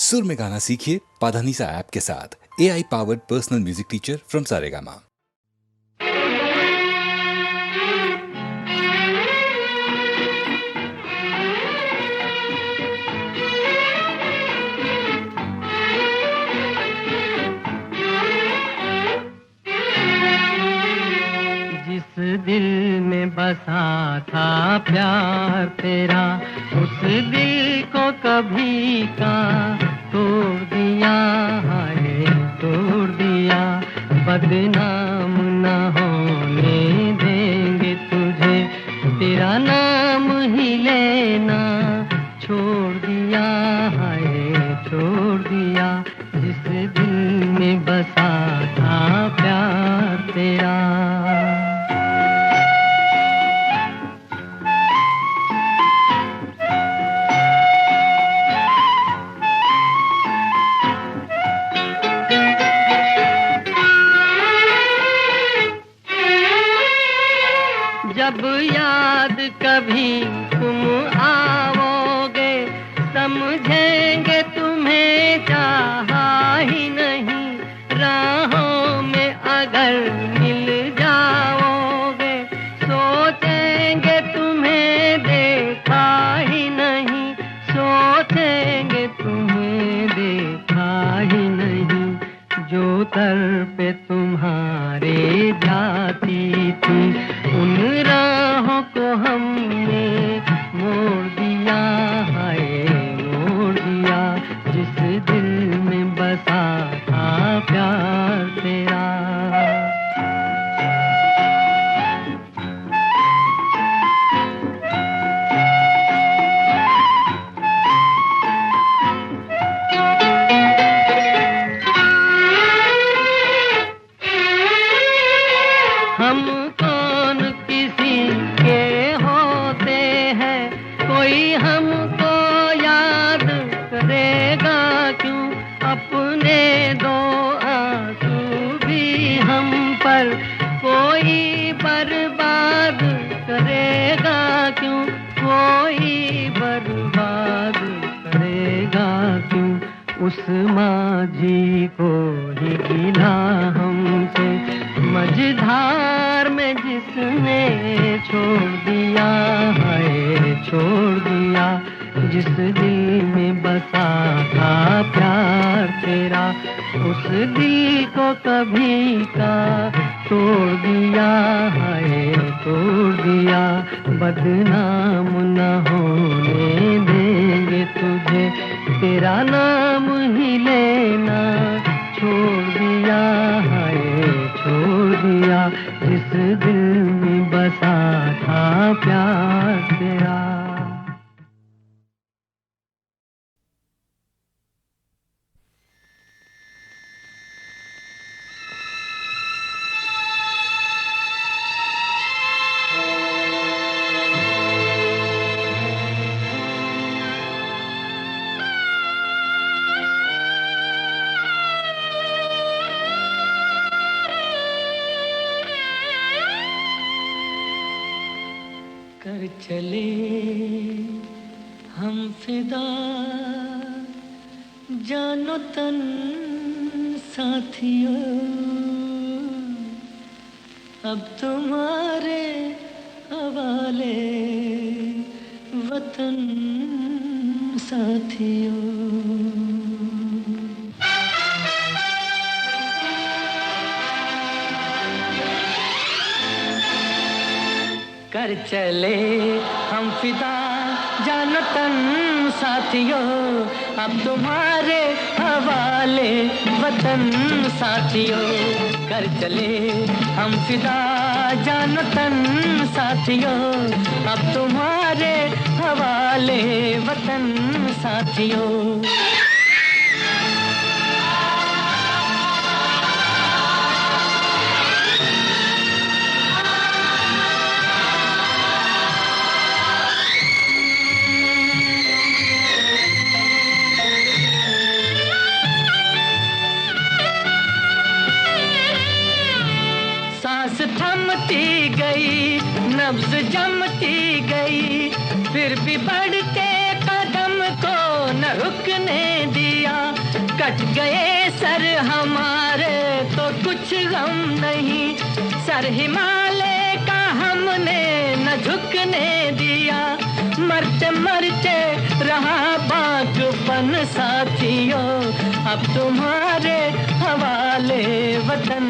सुर में गाना सीखिए पाधानीसा ऐप के साथ। AI powered personal music teacher from Saregama. जिस दिल में बसा था प्यार तेरा, उस दिल को कभी का तोड़ दिया है, तोड़ दिया। बदनाम न होने देंगे तुझे, तेरा नाम ही लेना छोड़ दिया है, छोड़ दिया। जिस दिल में बसा था प्यार तेरा। जब याद कभी तुम आओगे, समझेंगे तुम्हें चाहा ही नहीं। राहों में अगर मिल जाओगे, सोचेंगे तुम्हें देखा ही नहीं, सोचेंगे तुम्हें देखा ही नहीं। जो तरफ़े तुम्हारे जाती थी, उन राहों को हमने मोड़ दिया है, मोड़ दिया। जिस दिल में बसा था प्यार तेरा। हम कौन किसी के होते हैं, कोई हमको याद करेगा क्यों। अपने दो आंसू भी हम पर कोई बर्बाद करेगा क्यों, कोई बर्बाद करेगा क्यों। उस माझी को ही गिला हमसे, मझधार में जिसने छोड़ दिया है, छोड़ दिया। जिस दिल में बसा था प्यार तेरा, उस दिल को कभी का तोड़ दिया है, तोड़ दिया। बदनाम न होने देंगे तुझे, तेरा नाम ही लेना छोड़ दिया है, छोड़ दिया। जिस दिल में बसा था प्यार तेरा। कर चले हम फिदा, जानो तन साथियों। अब तुम्हारे हवाले वतन साथियों। कर चले हम फिदा, जानो तन साथियों। अब तुम्हारे हवाले वतन साथियों। कर चले हम फिदा, जानो तन साथियों। अब तुम्हारे हवाले वतन साथियों। सांस थमती गई, नब्ज जमती गई, फिर भी बढ़ते कदम को न रुकने दिया। कट गए सर हमारे तो कुछ गम नहीं, सर हिमालय का हमने न झुकने दिया, मरते मरते रहा बागपन साथियों, अब तुम्हारे हवाले वतन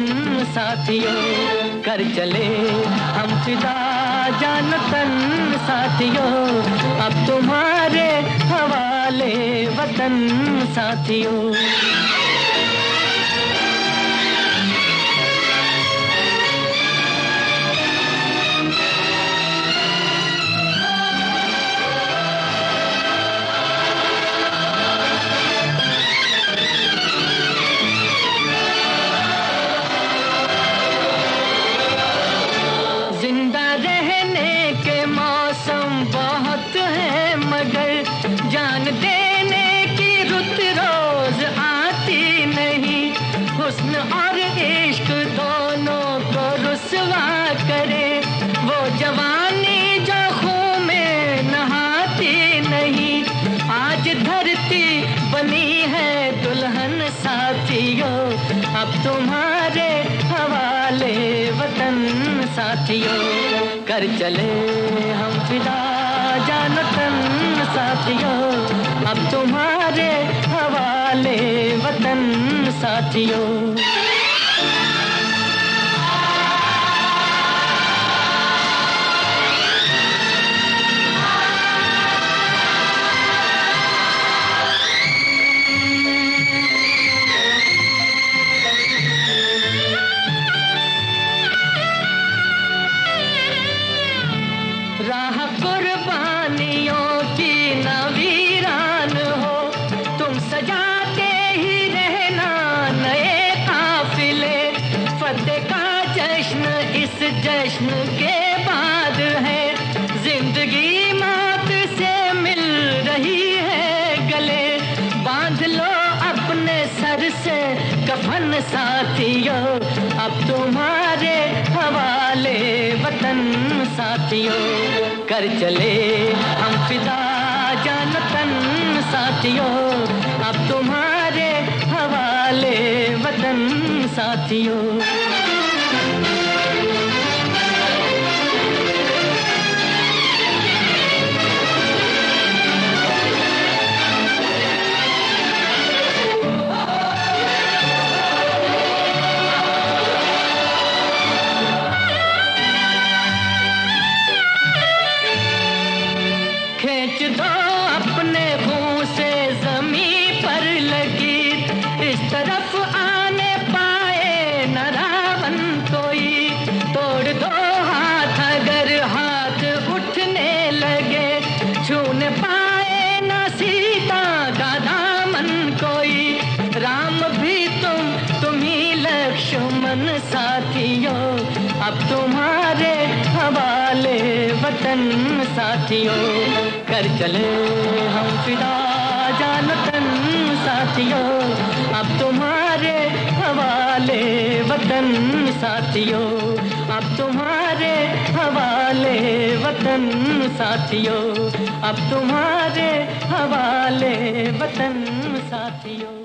साथियों, कर चले हम फिदा जान तन साथियों, अब तुम्हारे हवाले वतन साथियों। जिंदा रहने के मौसम बहुत है मगर जान देने की रुत रोज आती नहीं, हुस्न और इश्क दोनों को रुसवा करे, वो जवानी जो खून में नहाती नहीं, आज धरती बनी है दुल्हन साथियों, अब तुम्हारे हवाले वतन साथियों, कर चले हम फिदा जान तन साथियों, अब तुम्हारे हवाले वतन साथियों। राह कुर्बानियों की न वीरान हो, तुम सजाते ही रहना नए काफिले, फतेह का जश्न इस जश्न के बाद है, जिंदगी मौत से मिल रही है गले, बांध लो अपने सर से कफन साथियों, अब तुम्हारे हवाले वतन साथियों, कर चले हम फिदा जान तन साथियों, अब तुम्हारे हवाले वतन साथियों। खींच दो अपने मुंह से जमीन पर लगी, इस तरफ आने पाए न रावण कोई, तोड़ दो हाथ अगर हाथ उठने लगे, छूने पाए न सीता का दामन कोई, राम भी तुम ही लक्ष्मण साथियों, अब तुम्हारे हवाले वतन साथियों, कर चले हम फिदा जान तन साथियों, अब तुम्हारे हवाले वतन साथियों, अब तुम्हारे हवाले वतन साथियों, अब तुम्हारे हवाले वतन साथियों।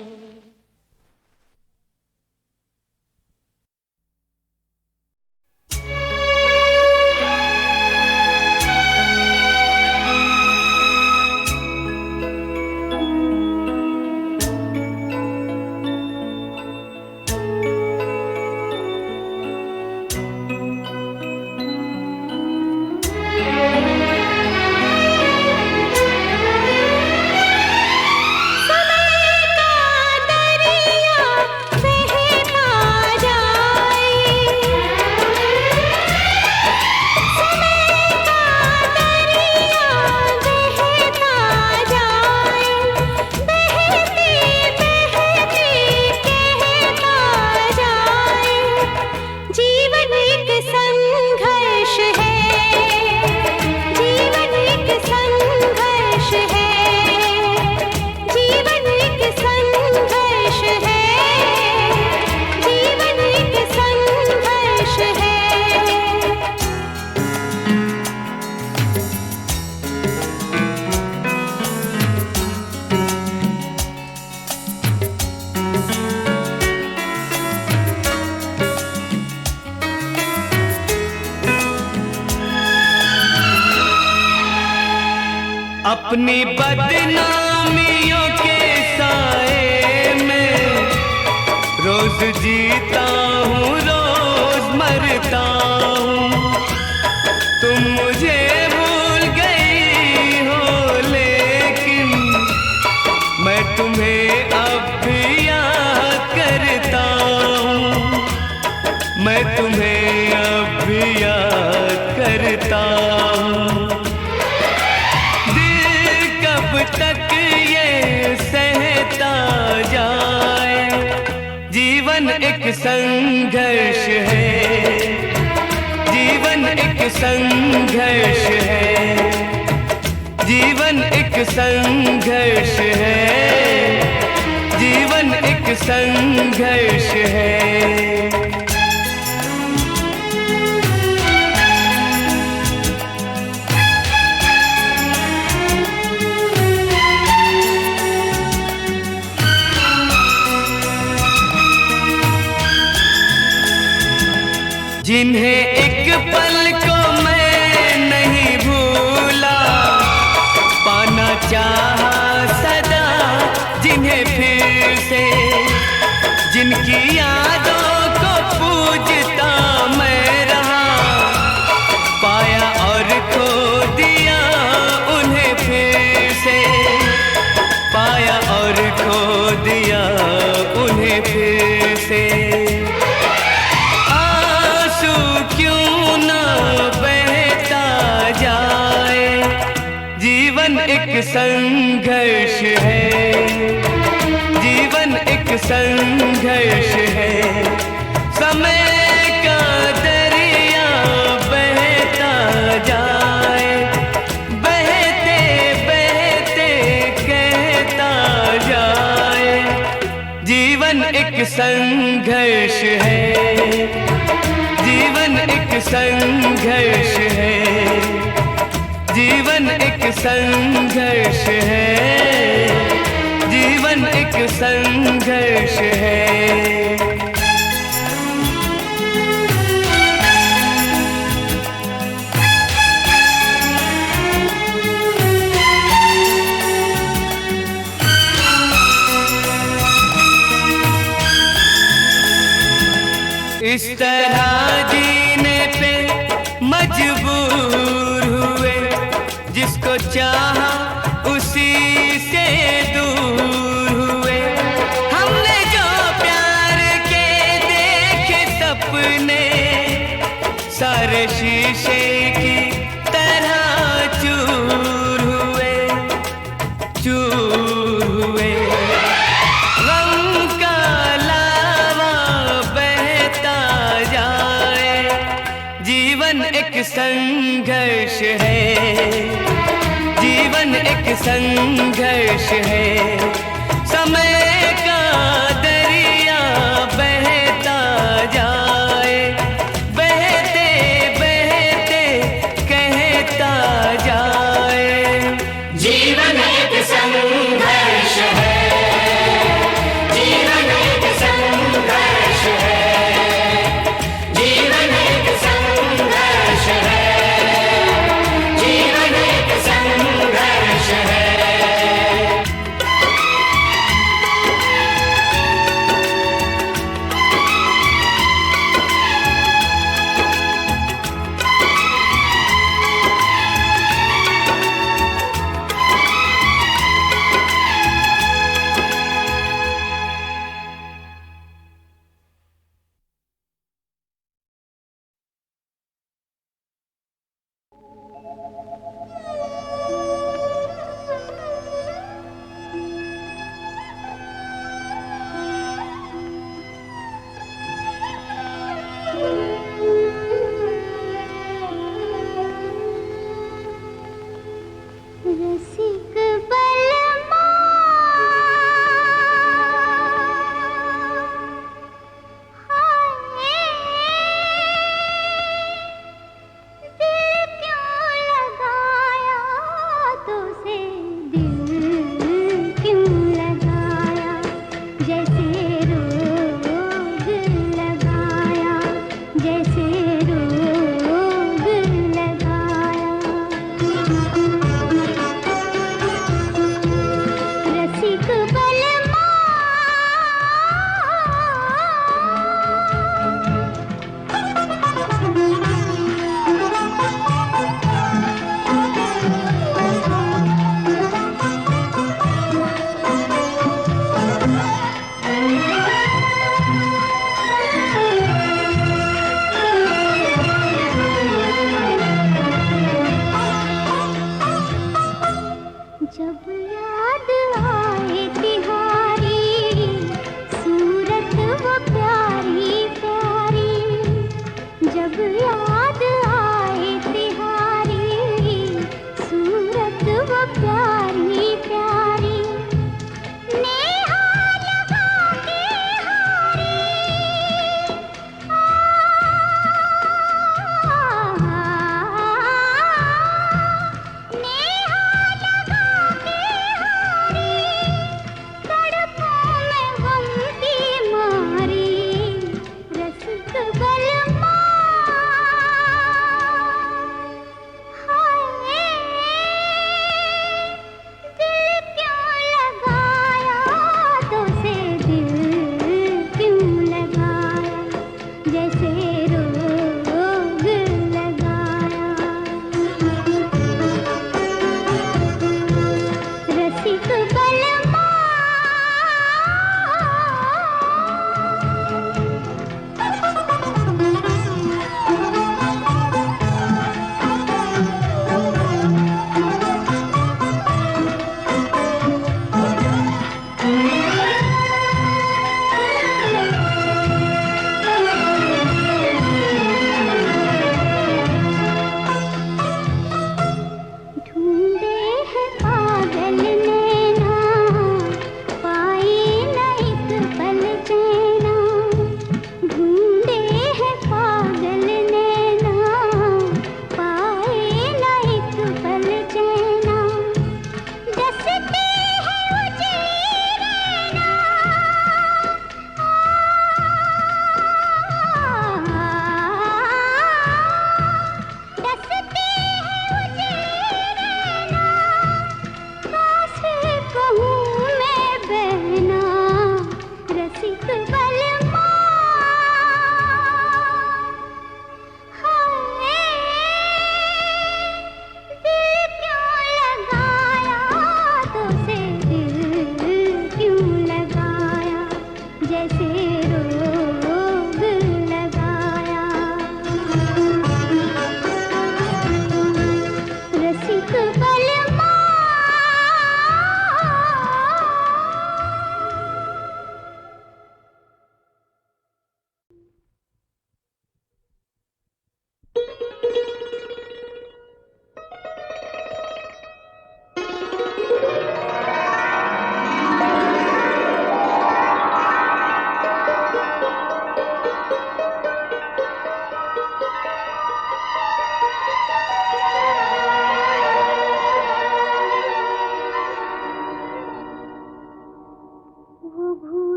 समय का अपनी बदनामियों के साए में रोज जीता हूँ रोज मरता हूँ। तुम मुझे भूल गई हो लेकिन मैं तुम्हें अब भी याद करता हूँ। मैं तुम्हें अब भी याद करता हूँ। दिल कब तक ये सहता जाए, जीवन एक संघर्ष है, जीवन एक संघर्ष है, जीवन एक संघर्ष है, जीवन एक संघर्ष है। जिन्हें एक पल को मैं नहीं भूला, पाना चाहा सदा जिन्हें फिर से, जिनकी यादों को पूजता मैं रहा, पाया और खो दिया उन्हें फिर से, पाया और खो दिया उन्हें फिर से। जीवन एक संघर्ष है, जीवन एक संघर्ष है। समय का दरिया बहता जाए, बहते बहते कहता जाए। जीवन एक संघर्ष है, जीवन एक संघर्ष है, जीवन एक संघर्ष है, जीवन एक संघर्ष है। इस तरह जीने पे मजबूर हुए, जिसको चाहा उसी से दूर हुए। हमने जो प्यार के देखे सपने, सारे शीशे की तरह चूर हुए, चूर हुए। गम का लावा बहता जाए, जीवन एक संघर्ष है, जीवन एक संघर्ष है। समय का दरिया बहता जाए, बहते बहते कहता जाए। जीवन एक संघर्ष है, जीवन एक संघर्ष है, जीवन एक संघर्ष है, जीवन एक संघर्ष है।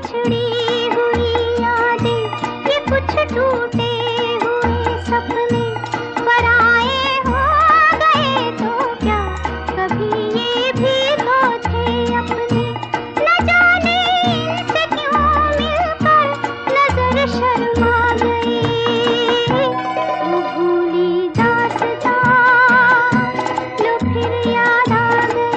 बिछड़ी हुई यादें, ये कुछ टूटे हुए सपने पराए हो गए तो क्या कभी ये भी तो थे अपने। न जाने इनसे क्यों मिलकर नजर शर्मा गई, वो भूली दास्तां लो फिर याद आ गई।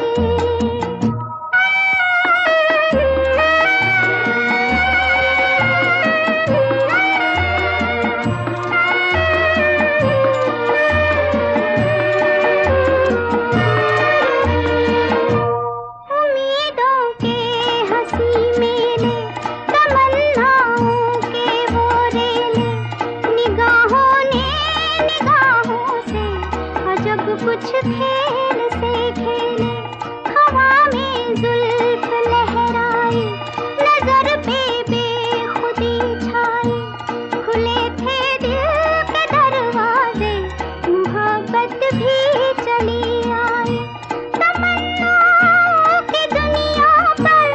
उम्मीदों के हंसी मेले, तमन्नाओं के वो रेले, निगाहों ने निगाहों से अजब कुछ खेल से खेले। हवा में जुल्फ लहराए, नजर पे बेखुदी छाए, खुले थे दिल के दरवाजे, मोहब्बत भी चली आई। तमन्नाओं की दुनिया पर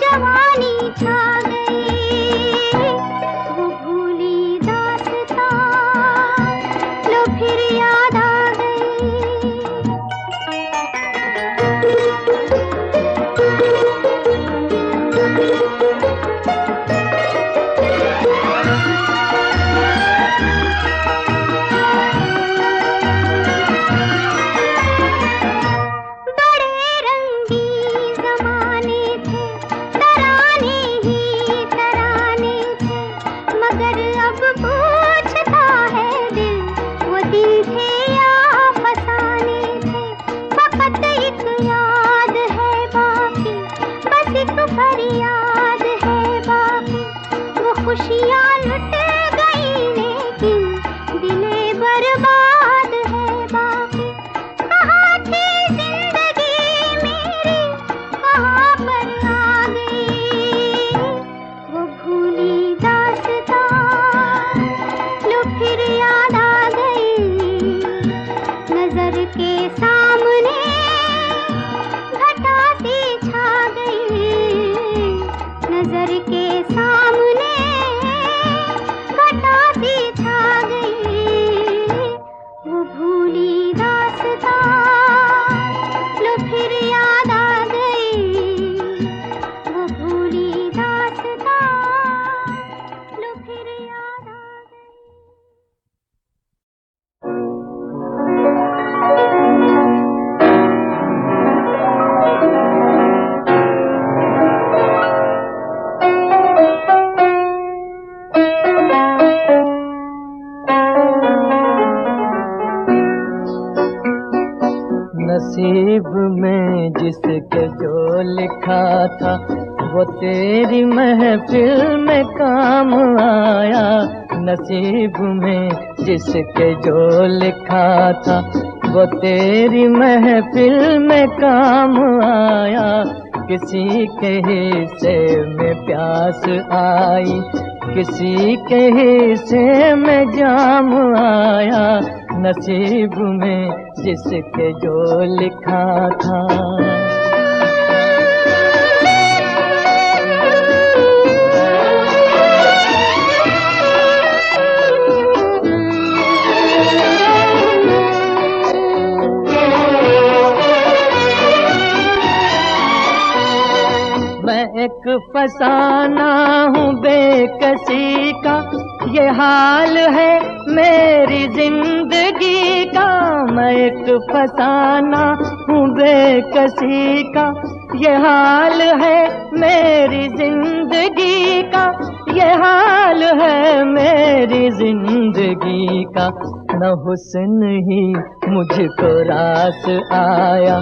जवानी छा गई, वो भूली दास्तां लो फिर याद आ बड़े रंगीन ज़माने थे, तराने ही तराने थे, मगर अब पूछता है दिल, वो दिल थे या फसाने थे। फकत एक याद है बाकी, बस एक फरियाद है बाकी, वो खुशियाँ लुट गई लेकिन दिले बर्बाद है बाकी। कहाँ थी जिंदगी मेरी, कहाँ पर आ गई, वो भूली दास्तां लो फिर याद आ गई। नजर के सामने घटा सी छा गई, नजर के सामने घटा सी छा गई, वो भूली दास्तां लो फिर याद आ गई, वो भूली दास्तां लो फिर याद आ गई। नसीब में जिसके जो लिखा था, वो तेरी महफिल में काम आया। नसीब में जिसके जो लिखा था, वो तेरी महफिल में काम आया। किसी के हिस्से में प्यास आई, किसी के हिस्से में जाम आया। नसीब में जिसके जो लिखा था। मैं एक फसाना हूँ बेकसी का, ये हाल है मेरी जिंदगी का। मैं एक फसाना हूँ बेकसी का, ये हाल है मेरी जिंदगी का। ये हाल है मेरी जिंदगी का। न हुस्न ही मुझको रास आया,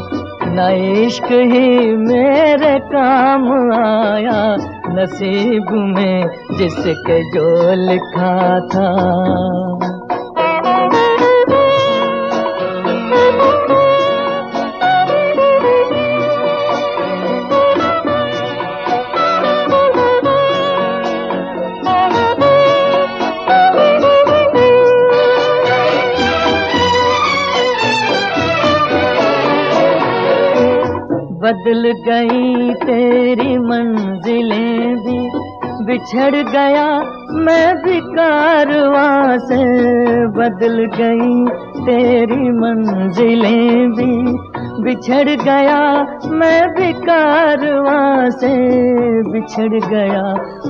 न इश्क ही मेरे काम आया। नसीब में जिसके जो लिखा था। बदल गई तेरी मंजिलें भी, बिछड़ गया मैं भी कारवां से, बदल गई तेरी मंजिलें भी। बिछड़ गया मैं भी कारवां से, बिछड़ गया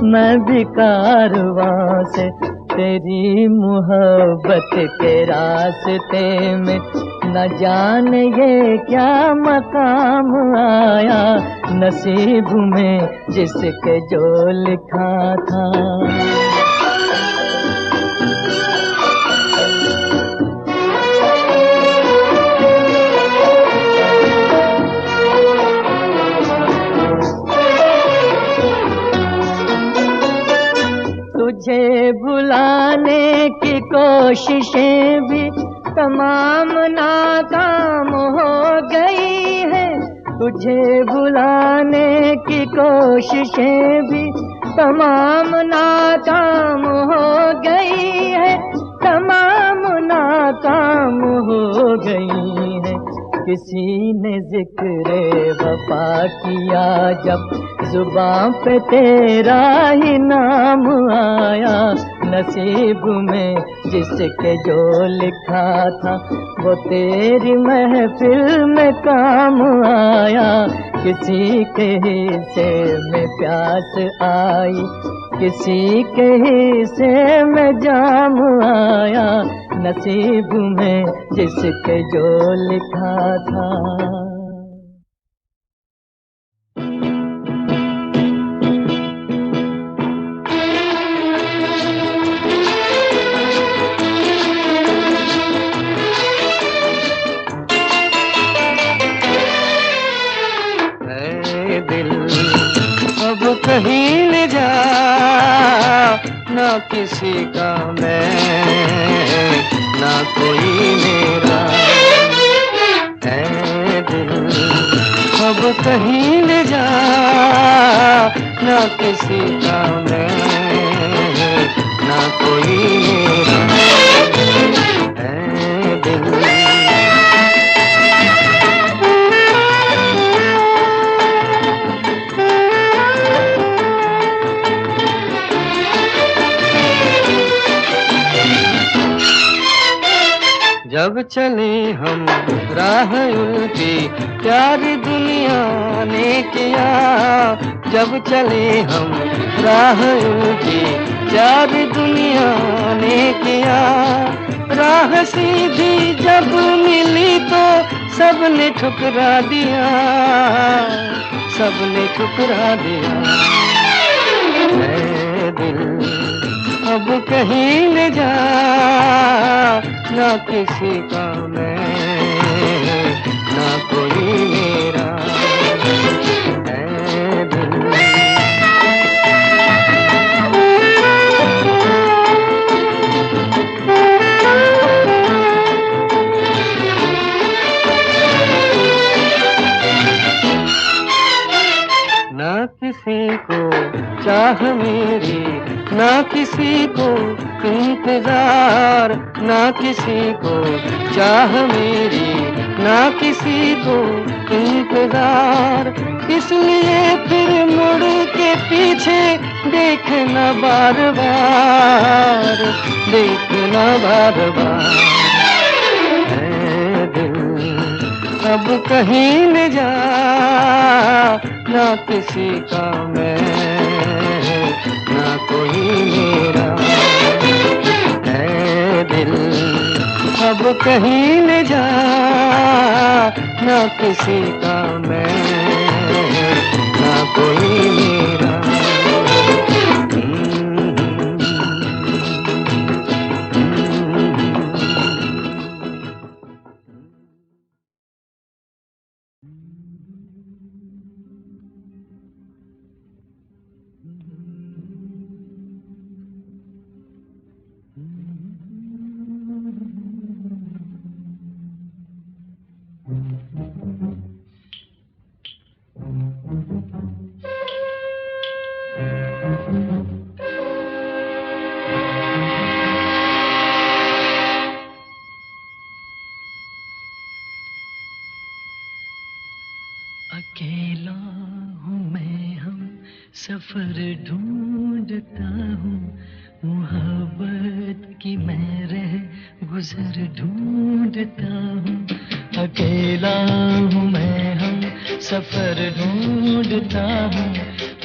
मैं भी कारवां से। तेरी मोहब्बत के रास्ते में न जाने ये क्या मकाम आया, नसीब में जिसके जो लिखा था। तुझे भुलाने की कोशिशें भी तमाम नाकाम हो गई है। तुझे भुलाने की कोशिशें भी तमाम नाकाम हो गई है, तमाम नाकाम हो गई है। किसी ने जिक्र वफा किया जब जुबां पे तेरा ही नाम आया, नसीब में जिसके जो लिखा था वो तेरी महफिल में काम आया। किसी के हिस्से में प्यास आई, किसी के हिस्से में जाम आया, नसीब में जिसके जो लिखा था। दिल अब कहीं ले जा, ना किसी का मैं, ना कोई मेरा। है दिल अब कहीं ले जा, ना किसी का मैं, ना कोई मेरा। है दिल जब चले हम राह उल्टी प्यारी दुनिया ने किया, जब चले हम राह उल्टी प्यारी दुनिया ने किया। राह सीधी जब मिली तो सबने ठुकरा दिया, सबने ठुकरा दिया। है दिल अब कहीं ले जा, ना किसी का मैं, ना कोई मेरा। है दिल ना किसी को चाह मेरी, ना किसी को इंतजार, ना किसी को चाह मेरी, ना किसी को इंतजार। इसलिए फिर मुड़ के पीछे देखना बार बार, देखना बार बार। है दिल अब कहीं ले जा, ना किसी का मैं, ना कोई मेरा। है दिल अब कहीं ले जा, ना किसी का मैं, ना कोई मेरा। सफर ढूंढता हूँ मोहब्बत की मैं रह गुजर ढूंढता हूँ अकेला हूँ मैं हम सफर ढूंढता हूँ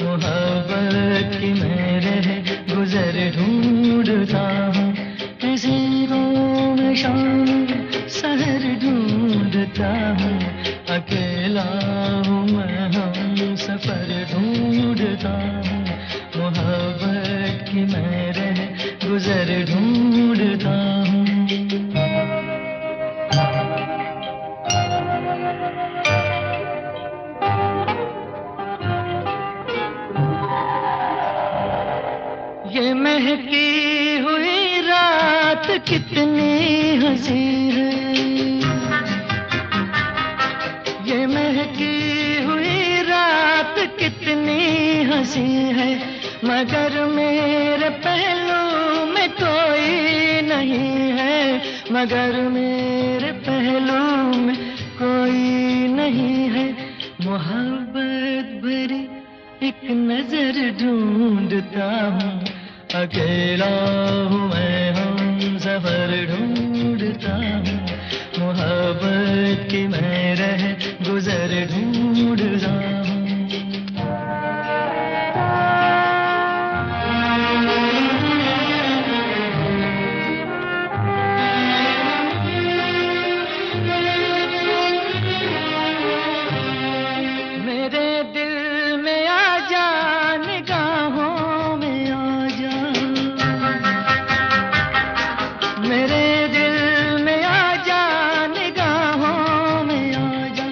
मोहब्बत की मैं रह गुजर ढूंढता हूँ किसी को मैं शाम सहर ढूंढता हूँ अकेला हूँ मैं हम सफर ढूंढता हूँ मोहब्बत की मैं रह गुजर ढूंढता हूँ ये महकी हुई रात कितनी हंसी है ये महकी हुई रात कितनी हंसी है मगर मेरे पहलू में कोई नहीं है मगर मेरे पहलू में कोई नहीं है मोहब्बत भरी एक नजर ढूंढता हूँ अकेला हूँ मैं हम सफर ढूंढता हूँ मोहब्बत की मैं रह गुजर ढूंढता हूँ मेरे दिल में आ जा निगाहों में आ जा मेरे दिल में आ जा निगाहों में आ जा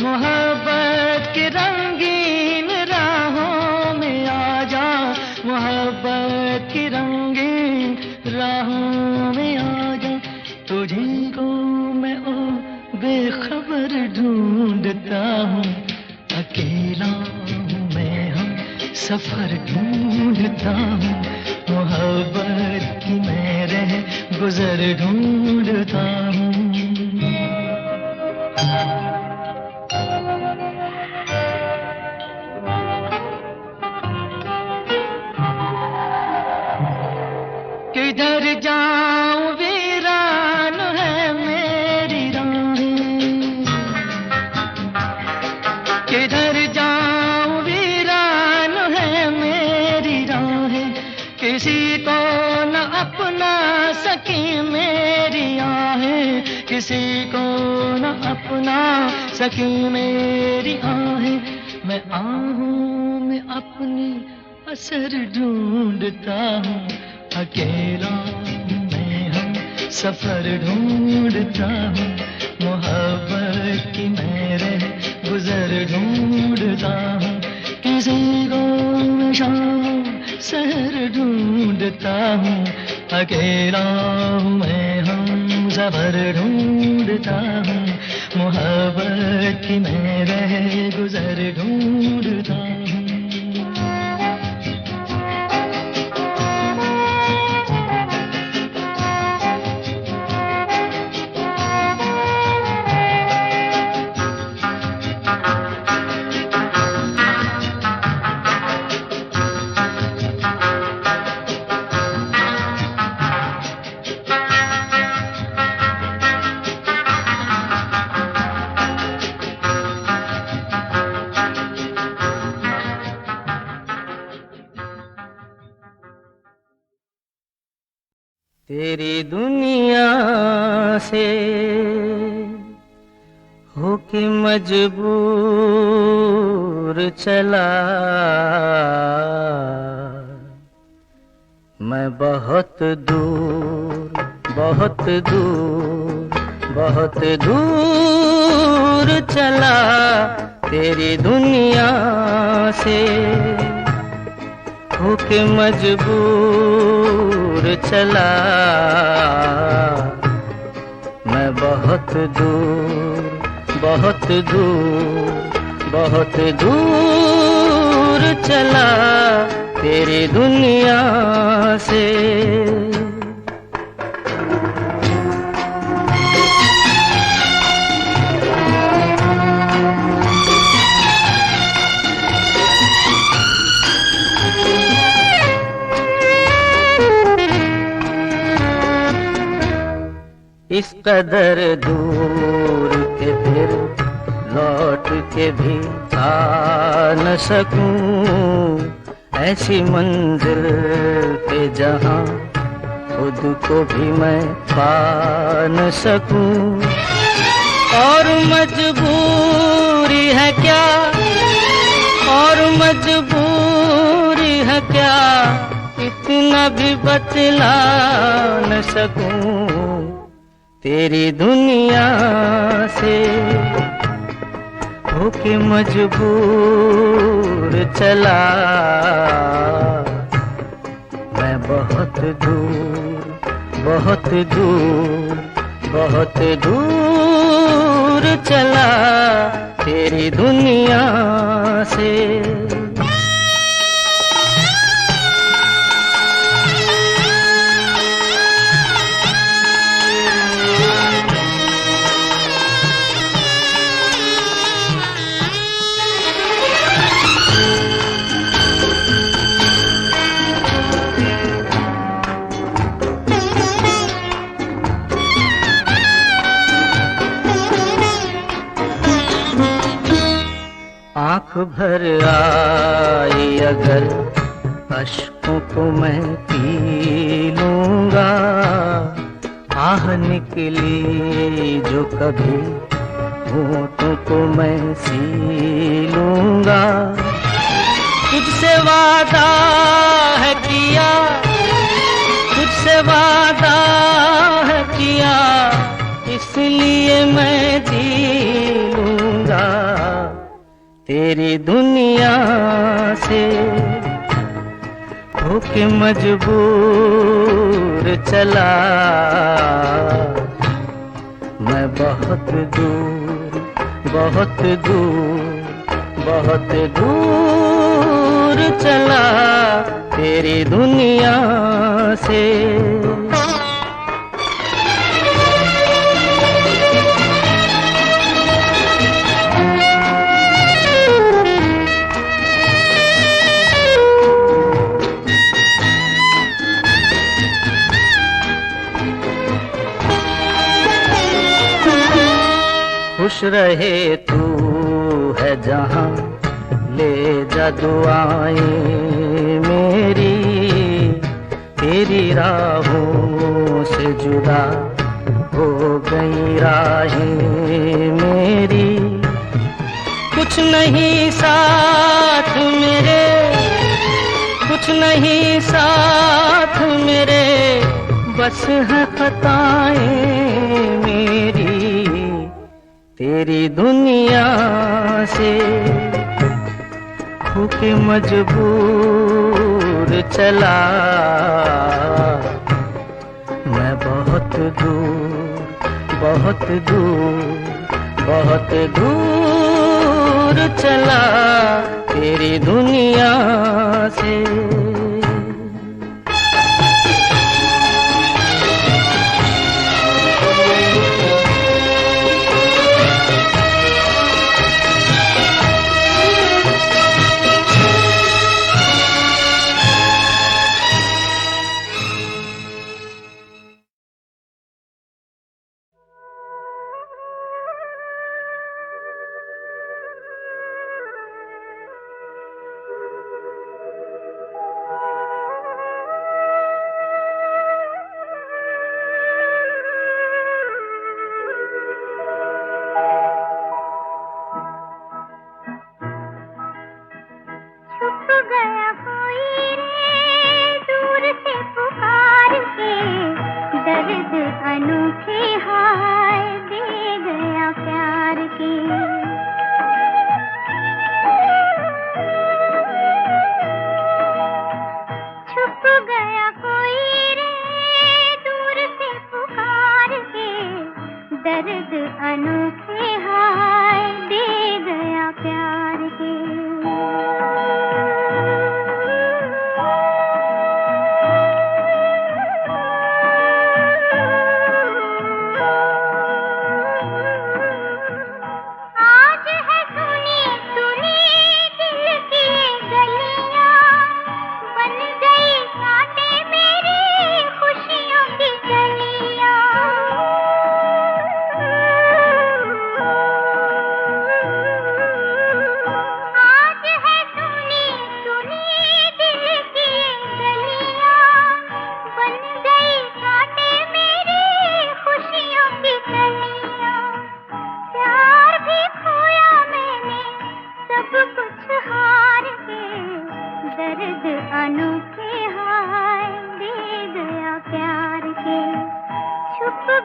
मोहब्बत की रंगीन राहों में आ जा मोहब्बत की रंगीन राहों में आ जा तुझी को मैं ओ बेखबर ढूंढता हूँ अकेला हूँ मैं हम सफर ढूंढता हूँ मोहब्बत की मैं रह गुजर ढूंढता हूँ किधर जाऊं वीरान है मेरी राहें किधर जाऊं वीरान है मेरी राहें किसी को न अपना सकी मेरी आहें किसी को न अपना सकी मेरी आहें मैं आहूं में अपनी असर ढूंढता हूँ अकेला हूँ मैं हम सफर ढूंढता हूँ मोहब्बत की मैं रह गुजर ढूंढता हूँ किसी को मैं शाम सहर ढूंढता हूँ अकेला हूँ मैं हम सफर ढूंढता हूँ मोहब्बत की मैं रह गुजर ढूंढता हूँ तेरी दुनिया से होके मजबूर चला मैं बहुत दूर बहुत दूर बहुत दूर चला तेरी दुनिया से होके मजबूर चला मैं बहुत दूर बहुत दूर बहुत दूर चला तेरी दुनिया से इस कदर दूर के फिर लौट के भी आ न सकूं, ऐसी मंजिल पे जहां खुद को भी मैं पा न सकूं। और मजबूरी है क्या, और मजबूरी है क्या, इतना भी बतला न सकूं तेरी दुनिया से होके मजबूर चला मैं बहुत दूर, बहुत दूर, बहुत दूर चला तेरी दुनिया से। आँख भर आई अगर अश्कों को मैं पी लूँगा, आह निकली जो कभी होठों को मैं सी लूँगा। तुझसे वादा है किया, तुझसे वादा है किया, इसलिए मैं जी लूँगा तेरी दुनिया से होके मजबूर चला मैं बहुत दूर, बहुत दूर, बहुत दूर चला तेरी दुनिया से। खुश रहे तू है जहां, ले जा दुआएं मेरी, तेरी राहों से जुदा हो गई राहें मेरी। कुछ नहीं साथ मेरे, कुछ नहीं साथ मेरे, बस है खताएं मेरी तेरी दुनिया से होके मजबूर चला मैं बहुत दूर, बहुत दूर, बहुत दूर चला तेरी दुनिया से।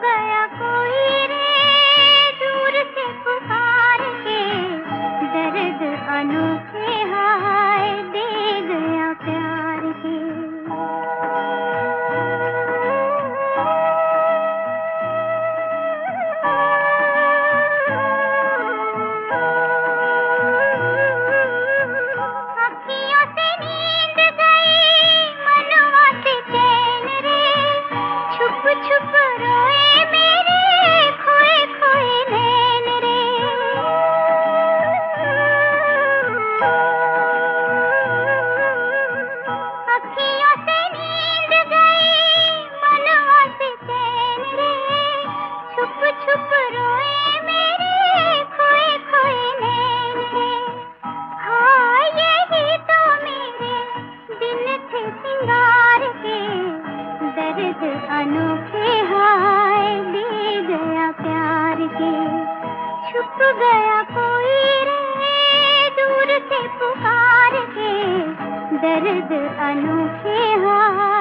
गया कोई रे दूर से पुकार के, दर्द अनोखे हाय दे गया प्यार के। अखियों से नींद गई मनवा से चैन रे, छुप छुप रोए मेरे खोए खोए नैन रे। अखियों से नींद गई मनवा से चैन रे, छुप छुप रोए मेरे खोए खोए नैन रे। हाँ यही तो मेरे दिन थे सिंगार के, दर्द अनोखे हाय दे गया प्यार के। छुप गया कोई रे दूर से पुकार के, दर्द अनोखे हाय